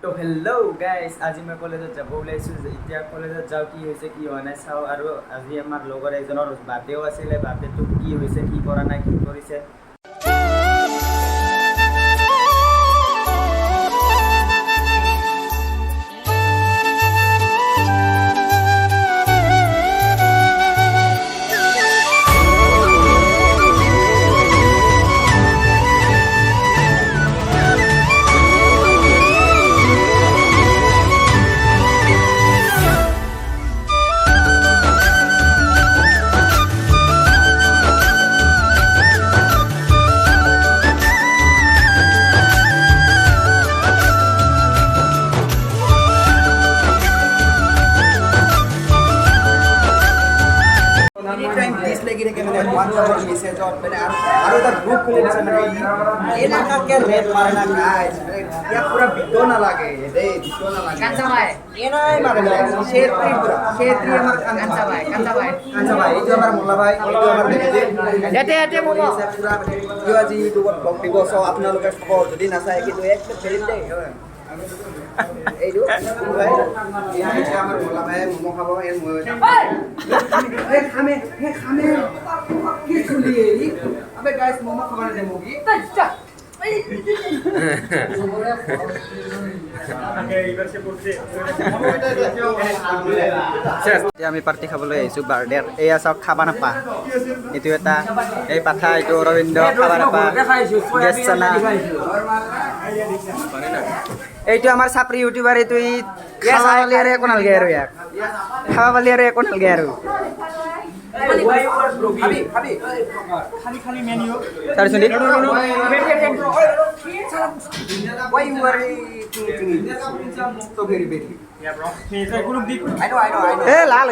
তো hello' guys, আজি মই কলেজত যাব ওলাইছোঁ। এতিয়া কলেজত যাওঁ, কি হৈছে কি হোৱা নাই চাওঁ। আৰু আজি আমাৰ লগৰ এজনৰ বাৰ্থডেও আছিলে। বাৰ্থডেটো কি হৈছে, কি কৰা নাই, কি কৰিছে। আপোনালোকে চাব যদি নাচায় কিন্তু একদম ফেৰিম দেই এইটো আমাৰ মোলা ভাই ম'ম' খাব খামে কি চলি আবে গাইস ম'ম' খাব না মুগি আমি পাৰ্টি খাবলৈ আহিছোঁ বাৰ্থডেৰ। এয়া চাওক, খাবা নাপা। এইটো এটা, এই পাঠা, এইটো অৰবিন্দ, খাবা নাপা। গেছ চানা, এইটো আমাৰ চাপৰি ইউটিউবাৰ। এইটো ই খাবা পালি আৰু একো নালাগে আৰু ইয়াক খাবা পালি আৰু একো নালাগে আৰু লাল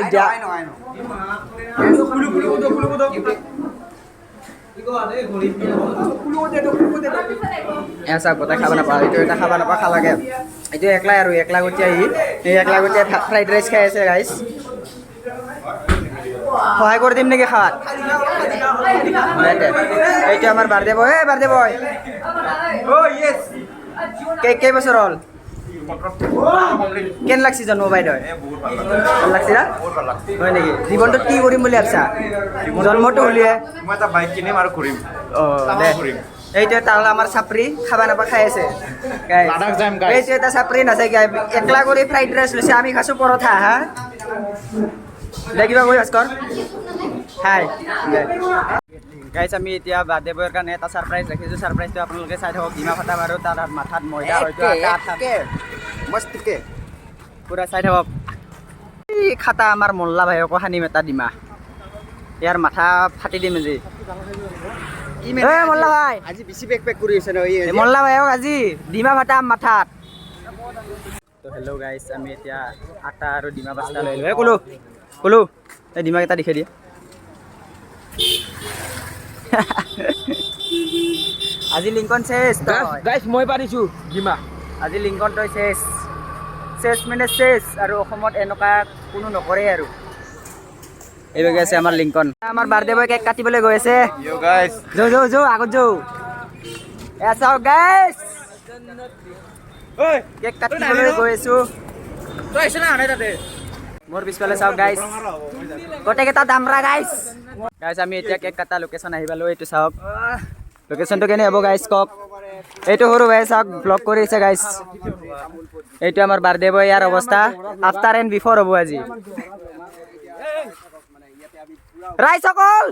গোটাই খাব নাপাওঁ। এইটো এটা খাব নাপাওঁ, খালাগে। এইটো একলাই আৰু একলা গুটি আহি এই একলা গুটি ফ্ৰাইড ৰাইচ খাই আছে গাইছ। সহায় কৰি দিম নেকি খাৱাত? এইটো আমাৰ বাৰ্থডে বয়। বাৰ্থডে বয় কেইবছৰ হ'ল? কেন লাগছি জানো বাইদেউ? ভাল লাগছি না? হয় নেকি? জীৱনটোত কি কৰিম বুলি ভাবছা? জন্মটো হ'লিয়ে মই এটা বাইক কিনিম আৰু ঘূৰিম। দে এইটো তাহলে আমাৰ চাপৰি খাবা নাপা খাই আছে। এইটো এটা চাপৰি নাচাই গাই একলা কৰি ফ্ৰাইড ৰাইচ লৈছে, আমি খাইছোঁ পৰঠা। হা দে কিবা কৈ ভাস্কৰ হাই গাইছ। আমি এতিয়া বাৰ্থডে বয়ৰ কাৰণে এটা ছাৰপ্ৰাইজ ৰাখিছোঁ। ছাৰপ্ৰাইজটো আপোনালোকে চাই থাকক। ডিমা ফাটা বাৰু তাৰ মাথাত ময়দা হয়তো মস্তকে পুৰা চাই থাকক। এই খাটা আমাৰ মোল্লা ভাইকো সানিম এটা ডিমা, ইয়াৰ মাথা ফাটি দিম আজি। মোল্লা ভাই আজি বেছি পেক কৰি আছে ন মোল্লা ভাইক আজি ডিমা ফাটাম মাথাত। তো হেল্ল' গাইছ, আমি এতিয়া আটা আৰু ডিমা পাঁচটা লৈ লওঁ। ক'লো এই ডিমাকেইটা দেখাই দিয়ে। আজি লিংকন চেছ গাইস মই পাৰিছো ডিমা। আজি লিংকন তই চেছ মানে চেছ। আৰু অসমত এনেকুৱা কোনো নকৰে আৰু। এইভাগে আছে আমাৰ লিংকন। আমাৰ বাৰ্থডে বয় কেক কাটিবলৈ গৈ আছে। যৌ আগত যৌ। চাওক গাইছ, কেক কাটিবলৈ গৈ আছো। মোৰ পিছফালে চাওক গাইছ, গোটেইকেইটা দামৰা গাইছ। আমি এতিয়া কেক কাটা লোকেশ্যন আহি পালোঁ। এইটো চাওক, লোকেশ্যনটো কেনে হ'ব গাইছ কওক। এইটো সৰু ভাই চাওক ব্লগ কৰিছে গাইছ। এইটো আমাৰ বাৰ্থডে বয়, ইয়াৰ অৱস্থা আফটাৰ এণ্ড বিফৰ হ'ব আজি। ৰাইজসকল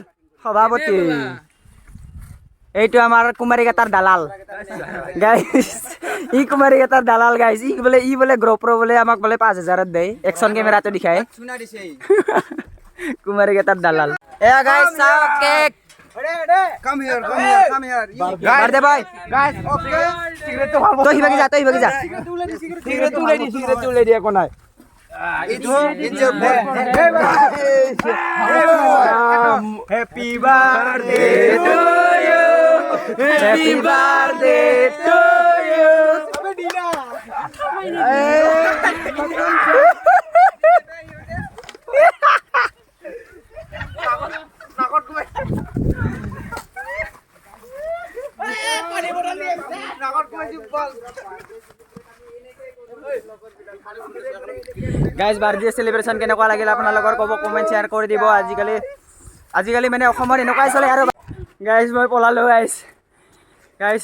সভাপতি, এইটো আমাৰ কুমাৰীকেইটাৰ দালাল গাইছ। ই কুমাৰীকেইটাৰ দালাল গাইছ। ই বোলে গ্ৰপ্ৰ বোলে আমাক বোলে 5,000 দেই একশ্যন কেমেৰাটো দেখাই। কুমাৰীকেইটাৰ দালাল। এয়া গাইছ চাওক কেক। Come here. বাৰ্থডে বয় তই সিভাগি যা। Cigarette ulai dia konai. It's your birthday. Happy birthday to you. Happy birthday to you. Guys birthday celebration কেনেকুৱা লাগিল আপোনালোকৰ ক'ব, কমেণ্ট শ্বেয়াৰ কৰি দিব। আজিকালি মানে অসমত এনেকুৱাই চলে আৰু গাইজ মই পলালোঁ গাইজ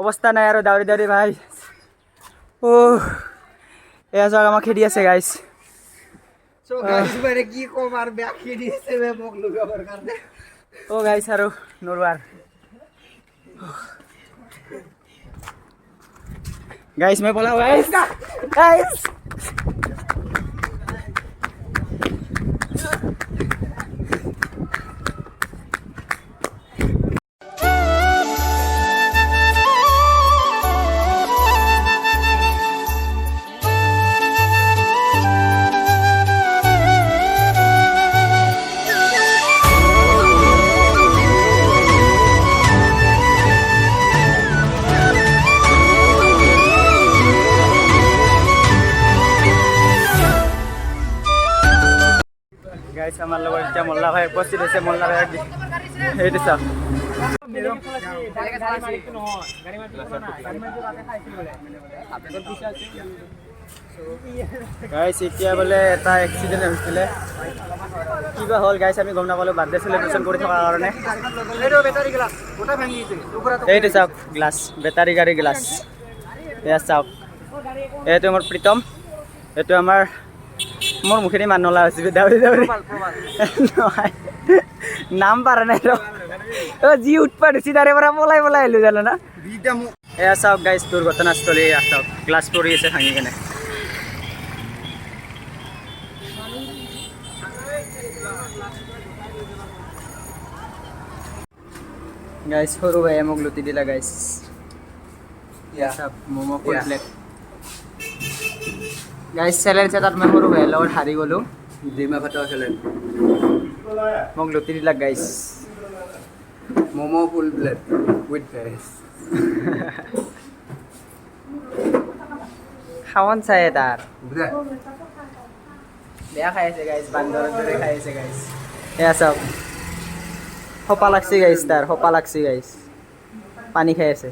অৱস্থা নাই আৰু দাউৰি দাউৰি ভাই। এয়া চাওক আমাক খেদি আছে গাইজ। কি ক'ম আৰু বেয়া খেদি আছে মোক লগাবৰ কাৰণে। গাইজ আৰু নৰুৱাৰ গাইজ মই পলাওঁ গাইজ। গাইছ আমাৰ লগত এতিয়া মোল্লা ভাই উপস্থিত হৈছে। মোল্লা ভাই সেইটো চাওক গাইছ এতিয়া বোলে এটা এক্সিডেণ্ট হৈছিলে, কিবা হ'ল গাইছ আমি গম নাপালোঁ বাৰ্থডে চেলিব্ৰেশ্যন কৰি থকাৰ কাৰণে। এইটো চাওক গ্লাছ, বেটাৰী গাড়ী গ্লাছ। এয়া চাওক, এইটো মোৰ প্ৰীতম, এইটো আমাৰ মোৰ মুখেদি মান নলা হৈছে দাউৰি দাউৰি নহয় নাম পাৰা নাই যি উৎপাত হৈছে তাৰে পৰা পলাই আহিলোঁ জানো না। এয়া চাওক গাইজ দুৰ্ঘটনাস্থলী, এয়া চাওক গ্লাছ পৰি আছে ভাঙি কেনে। গাইজ সৰু ভাইয়ে মোক লুটি দিলা guys. Momo' full plate guys. Challenge এটাত মই সৰু ভাইৰ লগত হাৰি গ'লোঁ। ডিমা ভাতৰ চেলেঞ্জ মোক লুটি দিলা guys. Momo' full plate with veg. খাৱন চাই তাৰ বেয়া খাই আছে গাইজ, বান্দৰৰ দৰে খাই আছে গাইজ। এয়া চাওক সোপা লাগছি গাইজ, তাৰ সোপা লাগছি গাইজ, পানী খাই আছে।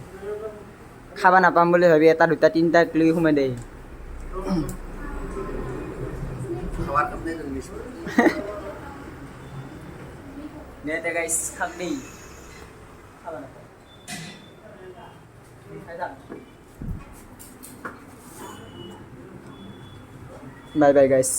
খাব নাপাম বুলি ভাবি এটা দুটা তিনিটা লৈ সোমাই দেই। দে গাইজ খাক দেই, খাব নাপাম। Bye bye guys.